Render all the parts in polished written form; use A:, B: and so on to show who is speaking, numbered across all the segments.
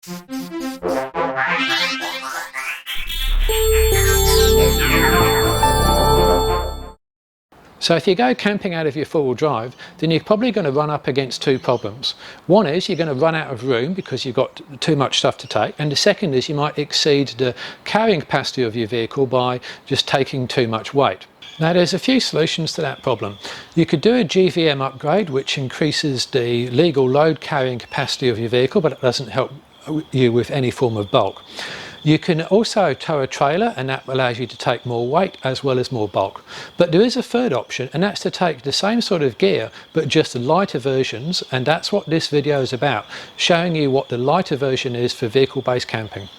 A: So if you go camping out of your four-wheel drive, then you're probably going to run up against two problems. One is you're going to run out of room because you've got too much stuff to take, and the second is you might exceed the carrying capacity of your vehicle by just taking too much weight. Now there's a few solutions to that problem. You could do a GVM upgrade, which increases the legal load carrying capacity of your vehicle, but it doesn't help you with any form of bulk. You can also tow a trailer, and that allows you to take more weight as well as more bulk. But there is a third option, and that's to take the same sort of gear but just lighter versions, and that's what this video is about, showing you what the lighter version is for vehicle-based camping.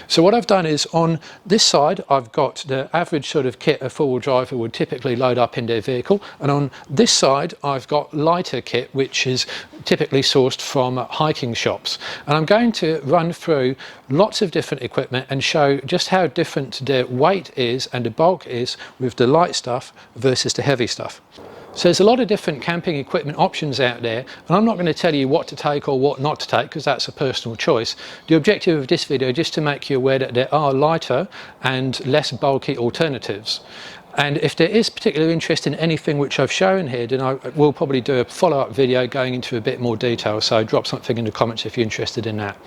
A: So what I've done is on this side I've got the average sort of kit a four-wheel driver would typically load up in their vehicle, and on this side I've got lighter kit which is typically sourced from hiking shops, and I'm going to run through lots of different equipment and show just how different the weight is and the bulk is with the light stuff versus the heavy stuff. So there's a lot of different camping equipment options out there, and I'm not going to tell you what to take or what not to take because that's a personal choice. The objective of this video is just to make you aware that there are lighter and less bulky alternatives. And if there is particular interest in anything which I've shown here, then I will probably do a follow-up video going into a bit more detail, so drop something in the comments if you're interested in that.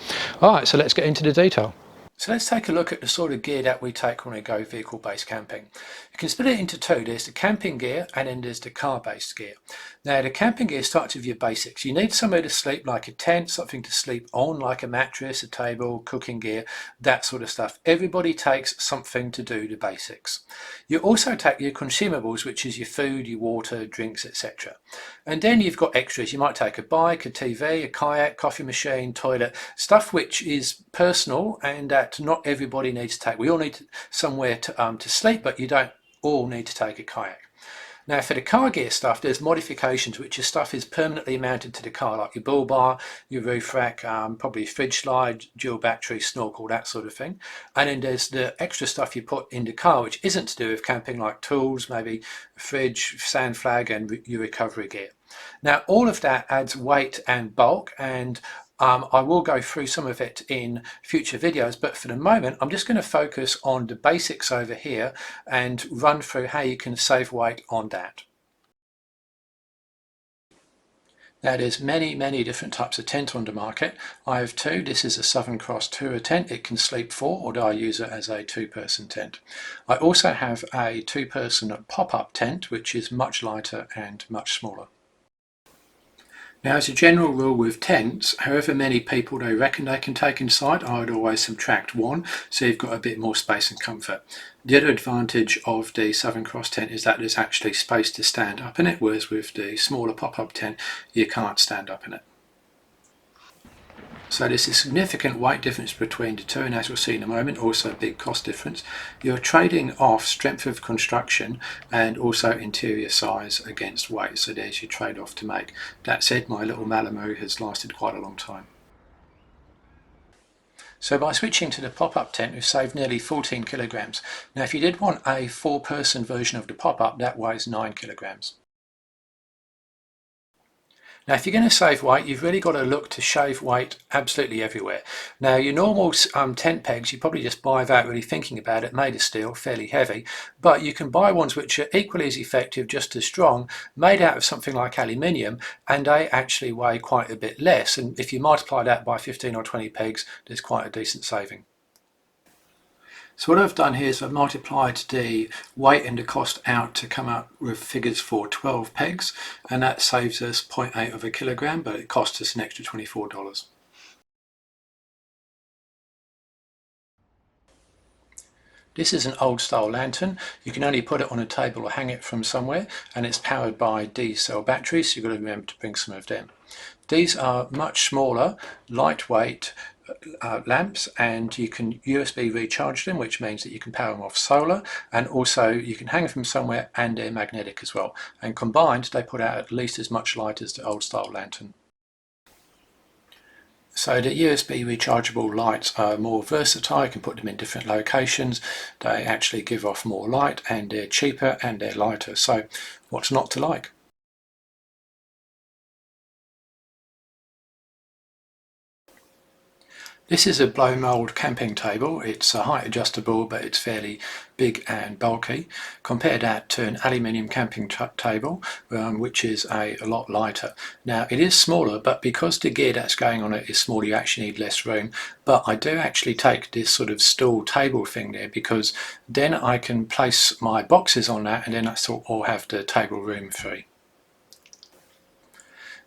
A: Alright, so let's get into the detail. So let's take a look at the sort of gear that we take when we go vehicle-based camping. You can split it into two. There's the camping gear and then there's the car-based gear. Now the camping gear starts with your basics. You need somewhere to sleep like a tent, something to sleep on like a mattress, a table, cooking gear, that sort of stuff. Everybody takes something to do the basics. You also take your consumables, which is your food, your water, drinks, etc. And then you've got extras. You might take a bike, a TV, a kayak, coffee machine, toilet, stuff which is personal and that not everybody needs to take. We all need somewhere to sleep, but you don't all need to take a kayak. Now for the car gear stuff, there's modifications, which is stuff is permanently mounted to the car, like your bull bar, your roof rack, probably fridge slide, dual battery, snorkel, that sort of thing. And then there's the extra stuff you put in the car, which isn't to do with camping, like tools, maybe a fridge, sand flag, and your recovery gear. Now all of that adds weight and bulk, and I will go through some of it in future videos, but for the moment I'm just going to focus on the basics over here and run through how you can save weight on that. Now there's many different types of tent on the market. I have two. This is a Southern Cross Tourer tent. It can sleep four, although I use it as a two-person tent. I also have a two-person pop-up tent, which is much lighter and much smaller. Now as a general rule with tents, however many people they reckon they can take inside, I would always subtract one, so you've got a bit more space and comfort. The other advantage of the Southern Cross tent is that there's actually space to stand up in it, whereas with the smaller pop-up tent you can't stand up in it. So there's a significant weight difference between the two, and as we'll see in a moment, also a big cost difference. You're trading off strength of construction and also interior size against weight, so there's your trade-off to make. That said, my little Malamu has lasted quite a long time. So by switching to the pop-up tent, we've saved nearly 14 kilograms. Now if you did want a four-person version of the pop-up, that weighs 9 kilograms. Now if you're going to save weight, you've really got to look to shave weight absolutely everywhere. Now your normal tent pegs, you probably just buy without really thinking about it, made of steel, fairly heavy, but you can buy ones which are equally as effective, just as strong, made out of something like aluminium, and they actually weigh quite a bit less, and if you multiply that by 15 or 20 pegs, there's quite a decent saving. So what I've done here is I've multiplied the weight and the cost out to come up with figures for 12 pegs, and that saves us 0.8 of a kilogram, but it costs us an extra $24. This is an old style lantern. You can only put it on a table or hang it from somewhere, and it's powered by D-cell batteries, so you've got to remember to bring some of them. These are much smaller, lightweight lamps, and you can USB recharge them, which means that you can power them off solar, and also you can hang them from somewhere, and they're magnetic as well, and combined they put out at least as much light as the old style lantern. So the USB rechargeable lights are more versatile. You can put them in different locations. They actually give off more light, and they're cheaper and they're lighter, so what's not to like? This is a blow mould camping table. It's height adjustable, but it's fairly big and bulky. Compare that to an aluminium camping table, which is a lot lighter. Now it is smaller, but because the gear that's going on it is smaller, you actually need less room. But I do actually take this sort of stool table thing there, because then I can place my boxes on that, and then I sort of have the table room free.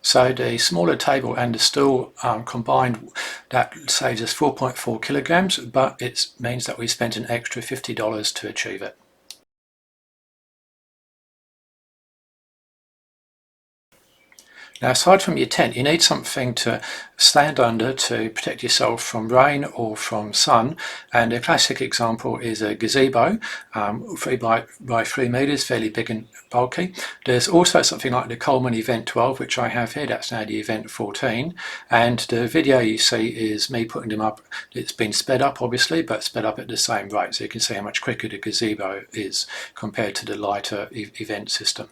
A: So the smaller table and the stool combined, that saves us 4.4 kilograms, but it means that we spent an extra $50 to achieve it. Now, aside from your tent, you need something to stand under to protect yourself from rain or from sun. And a classic example is a gazebo, 3 by 3 meters, fairly big and bulky. There's also something like the Coleman Event 12, which I have here. That's now the Event 14. And the video you see is me putting them up. It's been sped up, obviously, but sped up at the same rate. So you can see how much quicker the gazebo is compared to the lighter event system.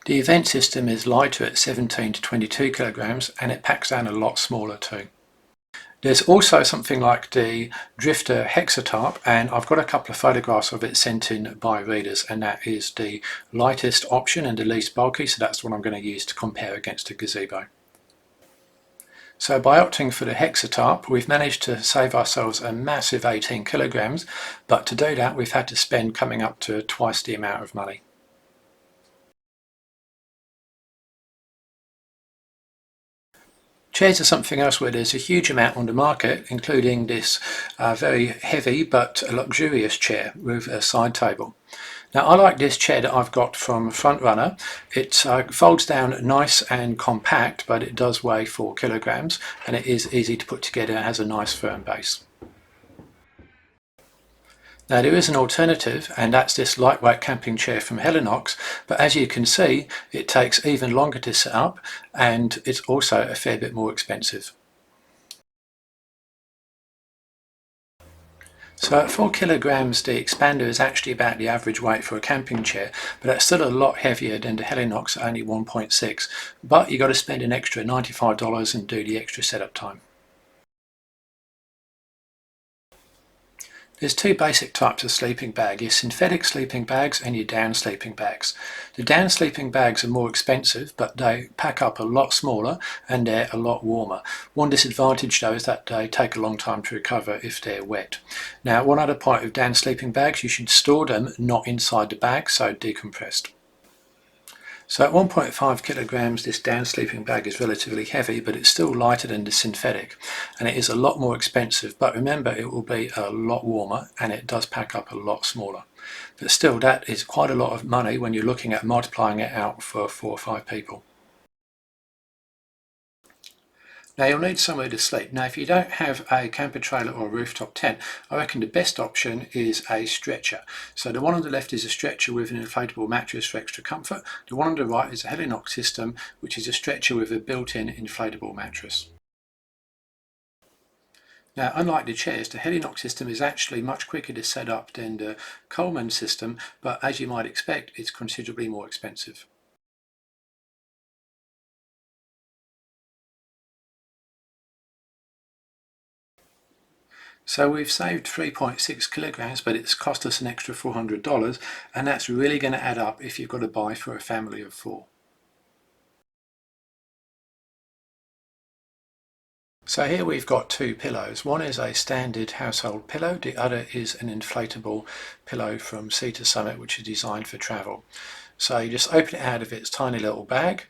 A: The event system is lighter at 17 to 22 kilograms, and it packs down a lot smaller too. There's also something like the Drifter Hexatarp, and I've got a couple of photographs of it sent in by readers, and that is the lightest option and the least bulky, so that's what I'm going to use to compare against a gazebo. So by opting for the Hexatarp, we've managed to save ourselves a massive 18 kilograms, but to do that we've had to spend coming up to twice the amount of money. Chairs are something else where there's a huge amount on the market, including this very heavy but luxurious chair with a side table. Now I like this chair that I've got from Frontrunner. It folds down nice and compact, but it does weigh 4 kilograms, and it is easy to put together. It has a nice firm base. Now there is an alternative, and that's this lightweight camping chair from Helinox, but as you can see it takes even longer to set up, and it's also a fair bit more expensive. So at 4 kilograms the expander is actually about the average weight for a camping chair, but that's still a lot heavier than the Helinox at only 1.6, but you've got to spend an extra $95 and do the extra setup time. There's two basic types of sleeping bag, your synthetic sleeping bags and your down sleeping bags. The down sleeping bags are more expensive, but they pack up a lot smaller and they're a lot warmer. One disadvantage though is that they take a long time to recover if they're wet. Now one other point of down sleeping bags, you should store them not inside the bag, so decompressed. So at 1.5 kilograms this down sleeping bag is relatively heavy, but it's still lighter than the synthetic, and it is a lot more expensive, but remember it will be a lot warmer and it does pack up a lot smaller. But still, that is quite a lot of money when you're looking at multiplying it out for 4 or 5 people. Now you'll need somewhere to sleep. Now if you don't have a camper trailer or a rooftop tent, I reckon the best option is a stretcher. So the one on the left is a stretcher with an inflatable mattress for extra comfort. The one on the right is a Helinox system, which is a stretcher with a built-in inflatable mattress. Now unlike the chairs, the Helinox system is actually much quicker to set up than the Coleman system, but as you might expect, it's considerably more expensive. So we've saved 3.6 kilograms, but it's cost us an extra $400, and that's really going to add up if you've got to buy for a family of 4. So here we've got two pillows. One is a standard household pillow, the other is an inflatable pillow from Sea to Summit, which is designed for travel. So you just open it out of its tiny little bag,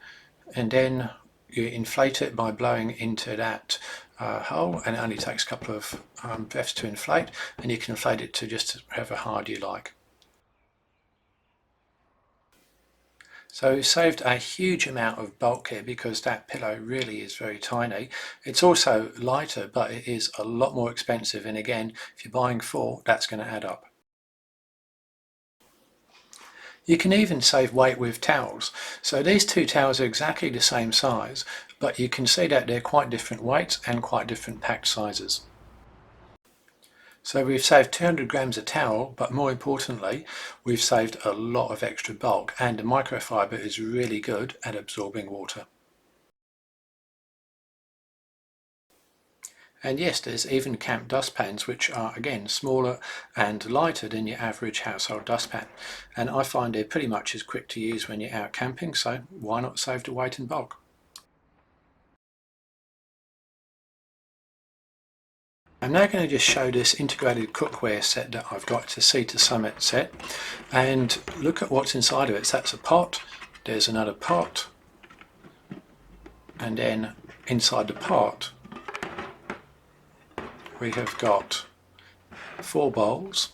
A: and then you inflate it by blowing into that hole, and it only takes a couple of breaths to inflate, and you can inflate it to just however hard you like. So we've saved a huge amount of bulk here because that pillow really is very tiny. It's also lighter, but it is a lot more expensive, and again, if you're buying 4, that's going to add up. You can even save weight with towels. So these two towels are exactly the same size, but you can see that they're quite different weights and quite different packed sizes. So we've saved 200 grams of towel, but more importantly, we've saved a lot of extra bulk, and the microfiber is really good at absorbing water. And yes, there's even camp dustpans which are again smaller and lighter than your average household dustpan. And I find they're pretty much as quick to use when you're out camping, so why not save the weight and bulk? I'm now going to just show this integrated cookware set that I've got. It's a Sea to Summit set, and look at what's inside of it. So that's a pot, there's another pot, and then inside the pot we have got 4 bowls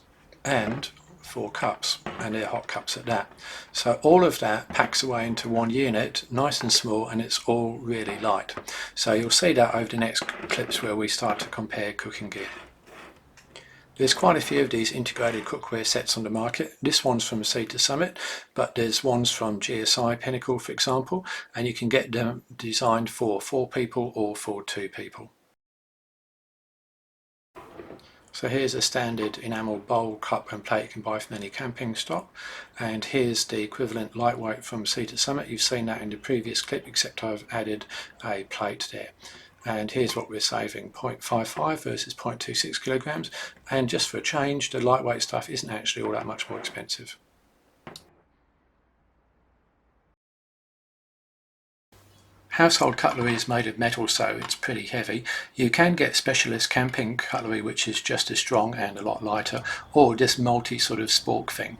A: and 4 cups, and they're hot cups at that. So all of that packs away into one unit, nice and small, and it's all really light. So you'll see that over the next clips where we start to compare cooking gear. There's quite a few of these integrated cookware sets on the market. This one's from Sea to Summit, but there's ones from GSI Pinnacle, for example, and you can get them designed for 4 people or for 2 people. So here's a standard enamel bowl, cup and plate you can buy from any camping shop, and here's the equivalent lightweight from Sea to Summit. You've seen that in the previous clip, except I've added a plate there. And here's what we're saving, 0.55 versus 0.26 kilograms, and just for a change, the lightweight stuff isn't actually all that much more expensive. Household cutlery is made of metal, so it's pretty heavy. You can get specialist camping cutlery which is just as strong and a lot lighter, or this multi sort of spork thing.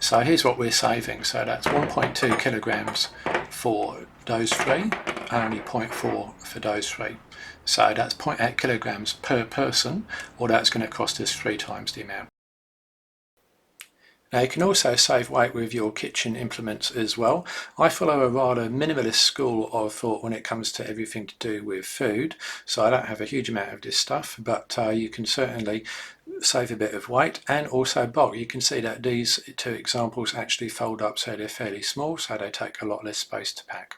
A: So here's what we're saving. So that's 1.2 kilograms for those 3, only 0.4 for those 3. So that's 0.8 kilograms per person, or that's going to cost us 3 times the amount. Now you can also save weight with your kitchen implements as well. I follow a rather minimalist school of thought when it comes to everything to do with food, so I don't have a huge amount of this stuff, but you can certainly save a bit of weight and also bulk. You can see that these 2 examples actually fold up, so they're fairly small, so they take a lot less space to pack.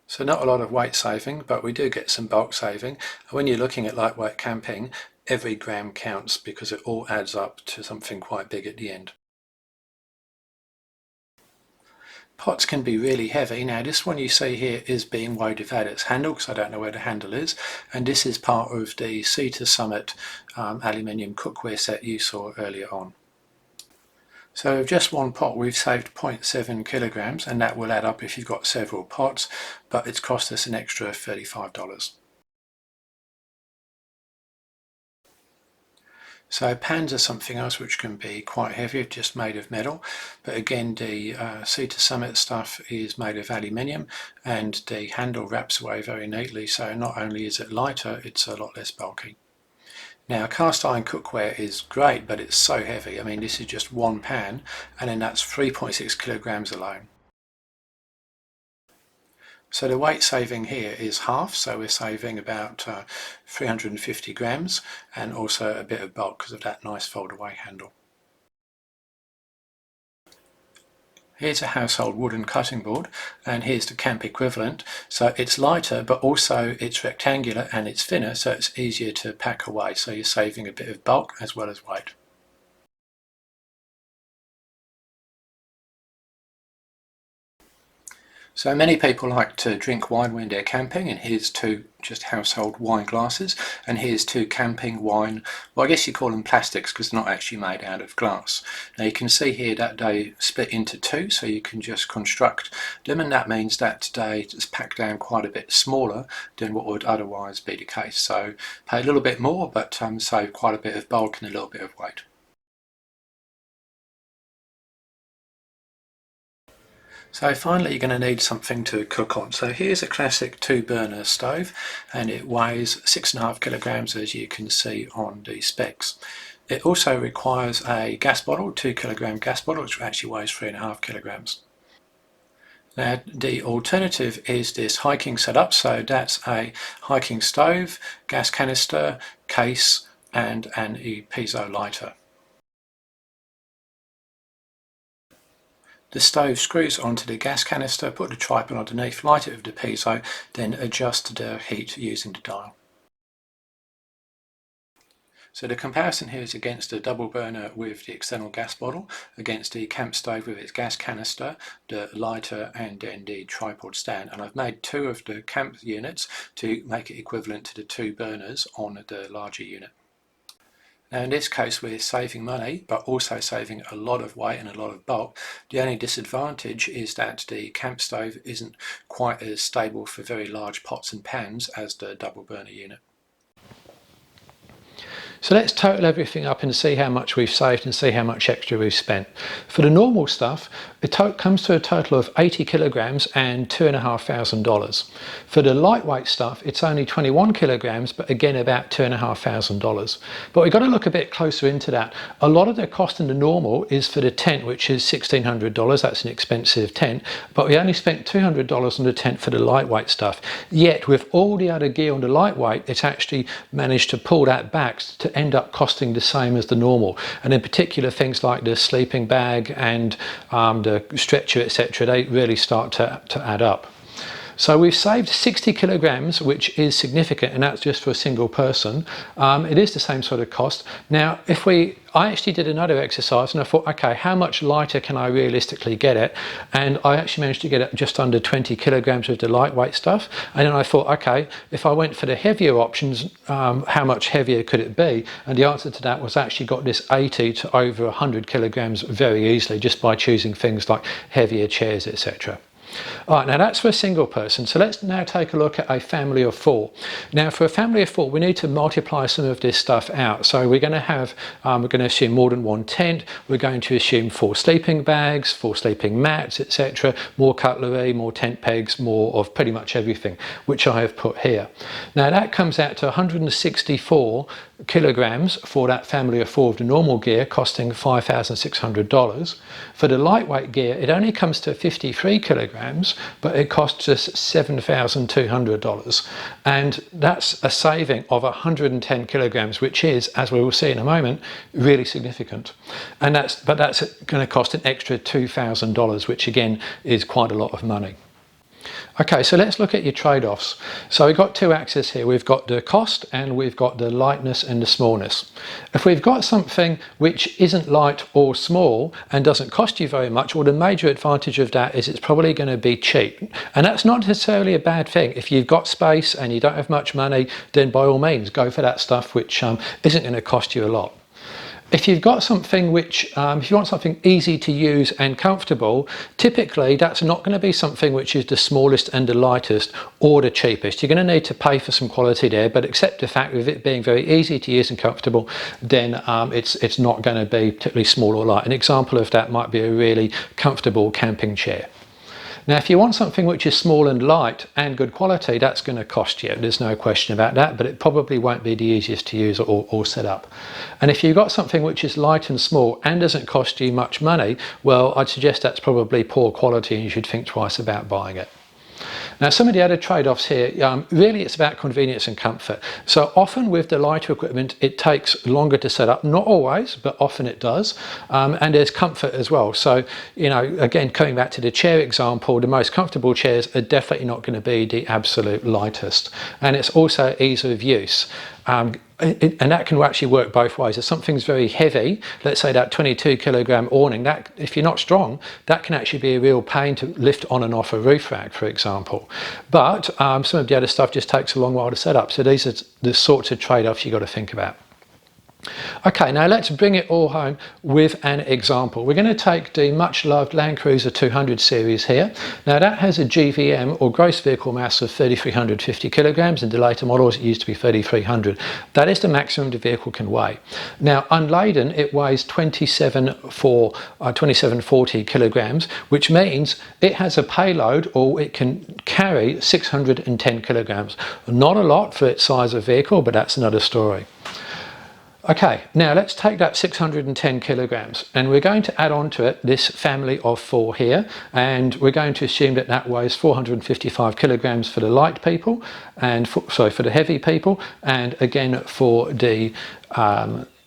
A: So not a lot of weight saving, but we do get some bulk saving. When you're looking at lightweight camping, every gram counts because it all adds up to something quite big at the end. Pots can be really heavy. Now this one you see here is being weighed without its handle, because I don't know where the handle is, and this is part of the Sea to Summit aluminium cookware set you saw earlier on. So with just one pot we've saved 0.7 kilograms, and that will add up if you've got several pots, but it's cost us an extra $35. So pans are something else which can be quite heavy, just made of metal, but again the Sea to Summit stuff is made of aluminium, and the handle wraps away very neatly, so not only is it lighter, it's a lot less bulky. Now cast iron cookware is great, but it's so heavy. I mean, this is just one pan, and then that's 3.6 kilograms alone. So the weight saving here is half, so we're saving about 350 grams, and also a bit of bulk because of that nice fold away handle. Here's a household wooden cutting board, and here's the camp equivalent. So it's lighter, but also it's rectangular and it's thinner, so it's easier to pack away. So you're saving a bit of bulk as well as weight. So many people like to drink wine when they're camping, and here's 2 just household wine glasses, and here's 2 camping wine, well I guess you call them plastics because they're not actually made out of glass. Now you can see here that they split into 2, so you can just construct them, and that means that they is packed down quite a bit smaller than what would otherwise be the case. So pay a little bit more, but save quite a bit of bulk and a little bit of weight. So finally you're going to need something to cook on. So here's a classic 2-burner stove, and it weighs 6.5 kilograms as you can see on the specs. It also requires a gas bottle, 2 kilogram gas bottle, which actually weighs 3.5 kilograms. Now the alternative is this hiking setup, so that's a hiking stove, gas canister, case and an piezo lighter. The stove screws onto the gas canister, put the tripod underneath, light it with the piezo, then adjust the heat using the dial. So the comparison here is against the double burner with the external gas bottle, against the camp stove with its gas canister, the lighter and then the tripod stand. And I've made two of the camp units to make it equivalent to the two burners on the larger unit. Now in this case we're saving money but also saving a lot of weight and a lot of bulk. The only disadvantage is that the camp stove isn't quite as stable for very large pots and pans as the double burner unit. So let's total everything up and see how much we've saved and see how much extra we've spent. For the normal stuff, it comes to a total of 80 kilograms and $2,500. For the lightweight stuff, it's only 21 kilograms, but again about $2,500. But we've got to look a bit closer into that. A lot of the cost in the normal is for the tent, which is $1,600. That's an expensive tent, but we only spent $200 on the tent for the lightweight stuff. Yet with all the other gear on the lightweight, it's actually managed to pull that back to end up costing the same as the normal. And in particular, things like the sleeping bag and the stretcher, etc., they really start to add up. So we've saved 60 kilograms, which is significant, and that's just for a single person. It is the same sort of cost. Now, I actually did another exercise and I thought, okay, how much lighter can I realistically get it? And I actually managed to get it just under 20 kilograms with the lightweight stuff. And then I thought, okay, if I went for the heavier options, how much heavier could it be? And the answer to that was actually got this 80 to over 100 kilograms very easily, just by choosing things like heavier chairs, etc. All right, now that's for a single person. So let's now take a look at a family of four. Now for a family of four, we need to multiply some of this stuff out. So we're going to assume more than one tent. We're going to assume 4 sleeping bags, 4 sleeping mats, etc. More cutlery, more tent pegs, more of pretty much everything, which I have put here. Now that comes out to 164 kilograms for that family of 4 of the normal gear, costing $5,600. For the lightweight gear, it only comes to 53 kilograms, but it costs us $7,200. And that's a saving of 110 kilograms, which is, as we will see in a moment, really significant. And that's going to cost an extra $2,000, which again is quite a lot of money. Okay, so let's look at your trade-offs. So we've got two axes here. We've got the cost and we've got the lightness and the smallness. If we've got something which isn't light or small and doesn't cost you very much, well, the major advantage of that is it's probably going to be cheap. And that's not necessarily a bad thing. If you've got space and you don't have much money, then by all means go for that stuff which isn't going to cost you a lot. If you've got something which, if you want something easy to use and comfortable, typically that's not going to be something which is the smallest and the lightest or the cheapest. You're going to need to pay for some quality there, but accept the fact with it being very easy to use and comfortable, then it's not going to be particularly small or light. An example of that might be a really comfortable camping chair. Now, if you want something which is small and light and good quality, that's going to cost you. There's no question about that, but it probably won't be the easiest to use or set up. And if you've got something which is light and small and doesn't cost you much money, well, I'd suggest that's probably poor quality and you should think twice about buying it. Now, some of the other trade-offs here, really it's about convenience and comfort. So often with the lighter equipment, it takes longer to set up. Not always, but often it does. And there's comfort as well. So, you know, again, coming back to the chair example, the most comfortable chairs are definitely not going to be the absolute lightest. And it's also ease of use. And that can actually work both ways. If something's very heavy, let's say that 22 kilogram awning, that if you're not strong, that can actually be a real pain to lift on and off a roof rack, for example. But some of the other stuff just takes a long while to set up. So these are the sorts of trade-offs you've got to think about. Okay, now let's bring it all home with an example. We're going to take the much loved Land Cruiser 200 series here. Now that has a GVM or gross vehicle mass of 3,350 kilograms. In the later models it used to be 3,300. That is the maximum the vehicle can weigh. Now unladen it weighs 2740 kilograms, which means it has a payload, or it can carry 610 kilograms. Not a lot for its size of vehicle, but that's another story. Okay, now let's take that 610 kilograms and we're going to add on to it this family of 4 here, and we're going to assume that that weighs 455 kilograms for the light people and for the heavy people, and again for the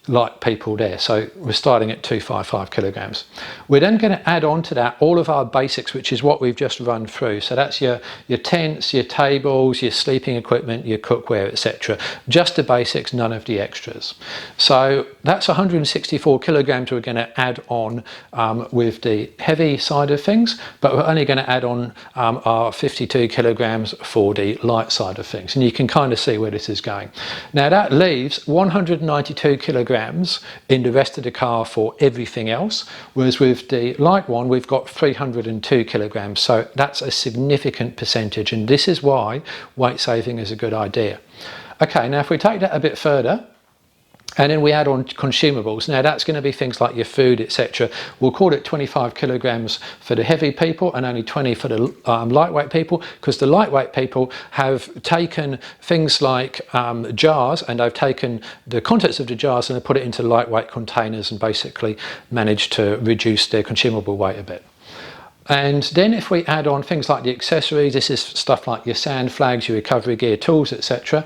A: light people there. So we're starting at 255 kilograms. We're then going to add on to that all of our basics, which is what we've just run through. So that's your tents, your tables, your sleeping equipment, your cookware, etc. Just the basics, none of the extras. So that's 164 kilograms we're going to add on with the heavy side of things, but we're only going to add on our 52 kilograms for the light side of things. And you can kind of see where this is going. Now that leaves 192 kilograms in the rest of the car for everything else, whereas with the light one we've got 302 kilograms. So that's a significant percentage, and this is why weight saving is a good idea. Okay, now if we take that a bit further, and then we add on consumables. Now that's going to be things like your food, etc. We'll call it 25 kilograms for the heavy people and only 20 for the lightweight people, because the lightweight people have taken things like jars, and they've taken the contents of the jars and they put it into lightweight containers and basically managed to reduce their consumable weight a bit. And then if we add on things like the accessories, this is stuff like your sand flags, your recovery gear, tools, etc.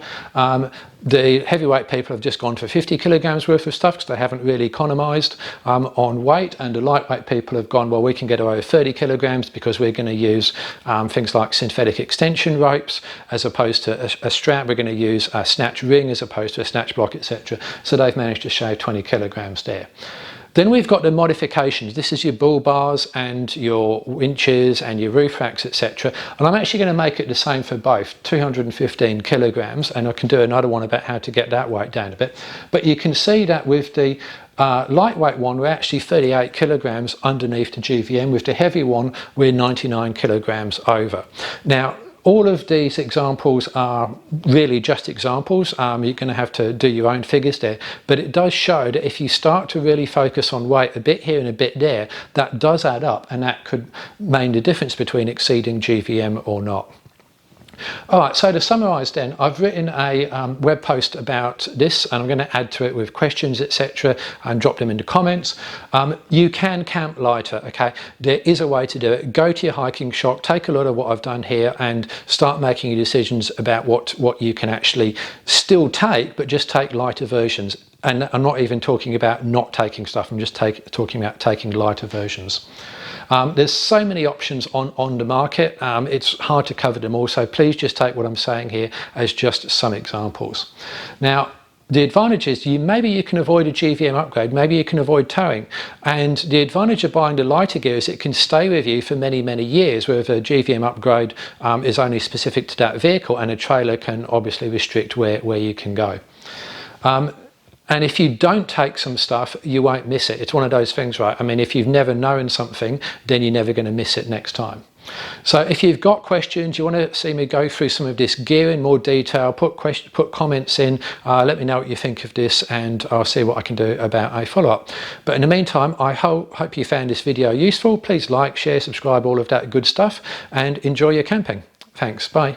A: The heavyweight people have just gone for 50 kilograms worth of stuff because they haven't really economised on weight, and the lightweight people have gone, well, we can get away with 30 kilograms because we're going to use things like synthetic extension ropes as opposed to a strap. We're going to use a snatch ring as opposed to a snatch block, etc. So they've managed to shave 20 kilograms there. Then we've got the modifications. This is your bull bars and your winches and your roof racks, etc. And I'm actually going to make it the same for both, 215 kilograms, and I can do another one about how to get that weight down a bit. But you can see that with the lightweight one, we're actually 38 kilograms underneath the GVM. With the heavy one, we're 99 kilograms over. Now, all of these examples are really just examples. You're going to have to do your own figures there, but it does show that if you start to really focus on weight a bit here and a bit there, that does add up, and that could mean the difference between exceeding GVM or not. Alright, so to summarise then, I've written a web post about this, and I'm going to add to it with questions, etc., and drop them in the comments. You can camp lighter, okay? There is a way to do it. Go to your hiking shop, take a look at what I've done here, and start making your decisions about what you can actually still take, but just take lighter versions. And I'm not even talking about not taking stuff, I'm just talking about taking lighter versions. There's so many options on the market, it's hard to cover them all, so please just take what I'm saying here as just some examples. Now, the advantage is maybe you can avoid a GVM upgrade, maybe you can avoid towing, and the advantage of buying the lighter gear is it can stay with you for many, many years, whereas a GVM upgrade is only specific to that vehicle, and a trailer can obviously restrict where you can go. And if you don't take some stuff, you won't miss it. It's one of those things, right? I mean, if you've never known something, then you're never going to miss it next time. So if you've got questions, you want to see me go through some of this gear in more detail, put comments in, let me know what you think of this, and I'll see what I can do about a follow-up. But in the meantime, I hope you found this video useful. Please like, share, subscribe, all of that good stuff, and enjoy your camping. Thanks, bye.